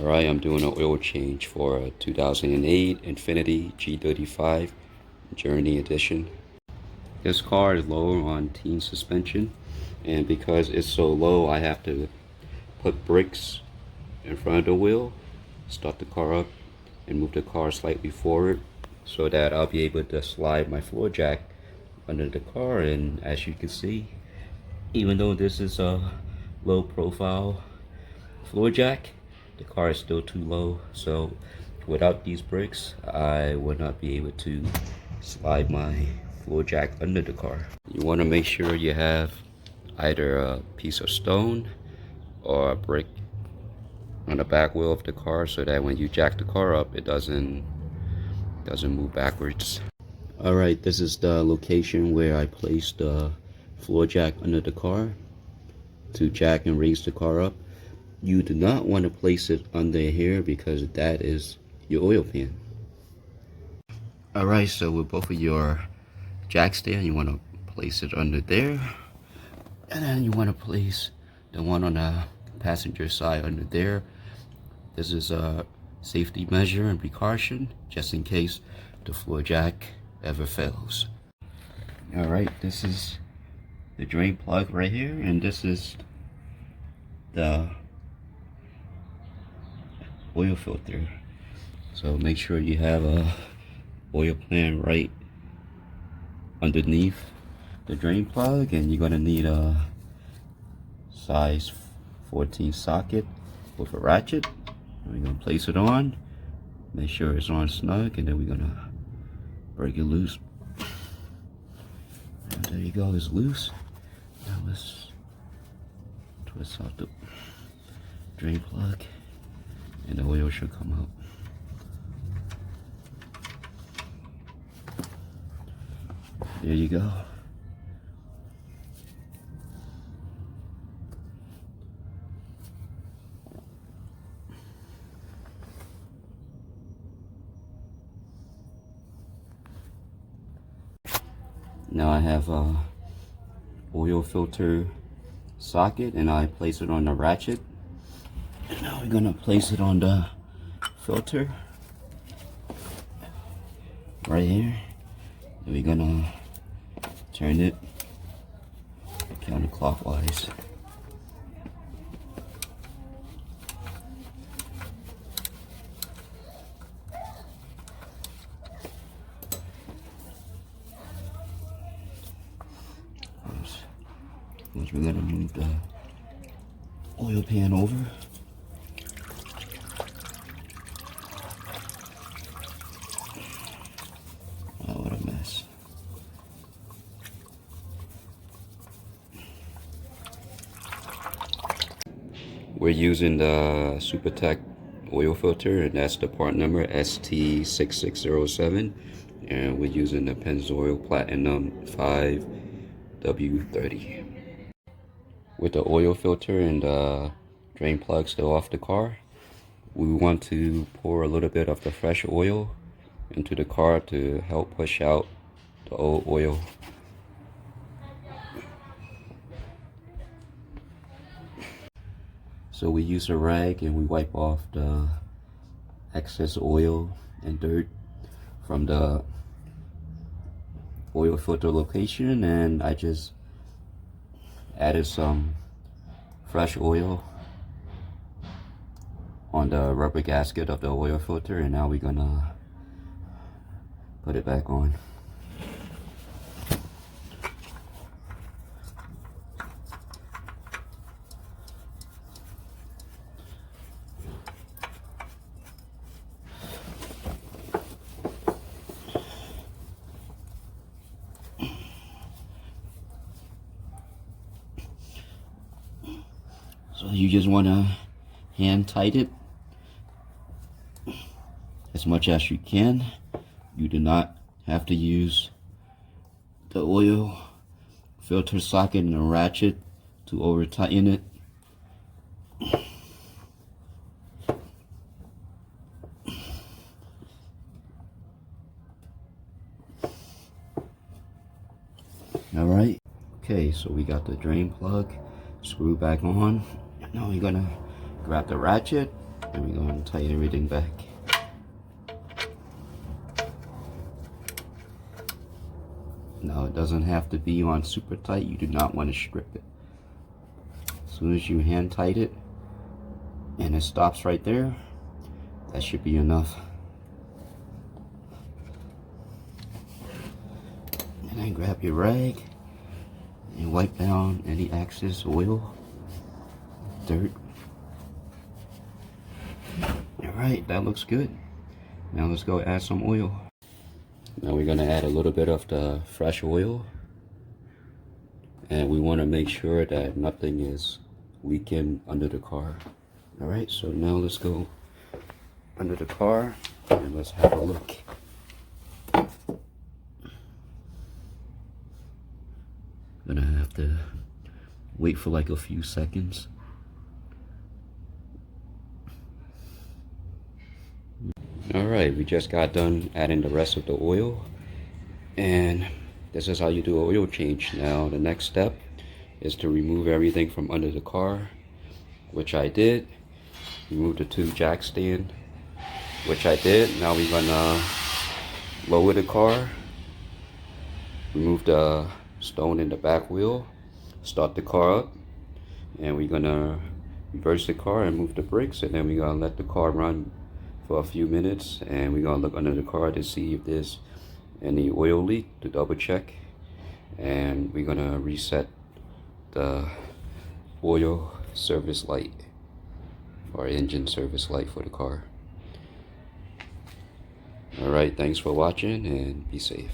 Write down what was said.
Alright, I'm doing an oil change for a 2008 Infiniti G35 Journey Edition. This car is low on teen suspension, and because it's so low, I have to put brakes in front of the wheel, start the car up, and move the car slightly forward so that I'll be able to slide my floor jack under the car. And as you can see, even though this is a low profile floor jack, the car is still too low, so without these brakes I would not be able to slide my floor jack under the car. You want to make sure you have either a piece of stone or a brick on the back wheel of the car so that when you jack the car up it doesn't move backwards. Alright, this is the location where I placed the floor jack under the car to jack and raise the car up. You do not want to place it under here because that is your oil pan. Alright, so with both of your jacks there, you want to place it under there. And then you want to place the one on the passenger side under there. This is a safety measure and precaution just in case the floor jack ever fails. Alright, this is the drain plug right here, and this is the oil filter. So make sure you have a oil pan right underneath the drain plug, and you're gonna need a size 14 socket with a ratchet. We're gonna place it on, make sure it's on snug, and then we're gonna break it loose. And there you go, it's loose. Now let's twist out the drain plug and the oil should come out. There you go. Now I have a oil filter socket and I place it on the ratchet. And now we're gonna place it on the filter right here. And we're gonna turn it counterclockwise. Once we're gonna move the oil pan over. Oh, what a mess. We're using the Supertech oil filter, and that's the part number ST6607, and we're using the Penzoil Platinum 5W30. With the oil filter and the drain plug still off the car, we want to pour a little bit of the fresh oil into the car to help push out the old oil. So we use a rag and we wipe off the excess oil and dirt from the oil filter location, and I just added some fresh oil on the rubber gasket of the oil filter, and now we're gonna put it back on. So you just want to hand tight it as much as you can. You do not have to use the oil filter socket and a ratchet to over tighten it. Alright, okay, so we got the drain plug screw back on. Now we're gonna grab the ratchet And we're going to tighten everything back. Now it doesn't have to be on super tight. You do not want to strip it. As soon as you hand tight it and it stops right there, that should be enough. And then grab your rag and wipe down any excess oil, dirt. Alright, that looks good. Now let's go add some oil. Now we're going to add a little bit of the fresh oil. And we want to make sure that nothing is leaking under the car. Alright, so now let's go under the car and let's have a look. Gonna have to wait for like a few seconds. Alright, we just got done adding the rest of the oil, and this is how you do an oil change. Now the next step is to remove everything from under the car, which I did. Remove the 2 jack stand, which I did. Now we're gonna lower the car, remove the stone in the back wheel, start the car up, and we're gonna reverse the car and move the brakes, and then we're gonna let the car run for a few minutes, and we're gonna look under the car to see if there's any oil leak, to double check, and we're gonna reset the oil service light or engine service light for the car. Alright, thanks for watching and be safe.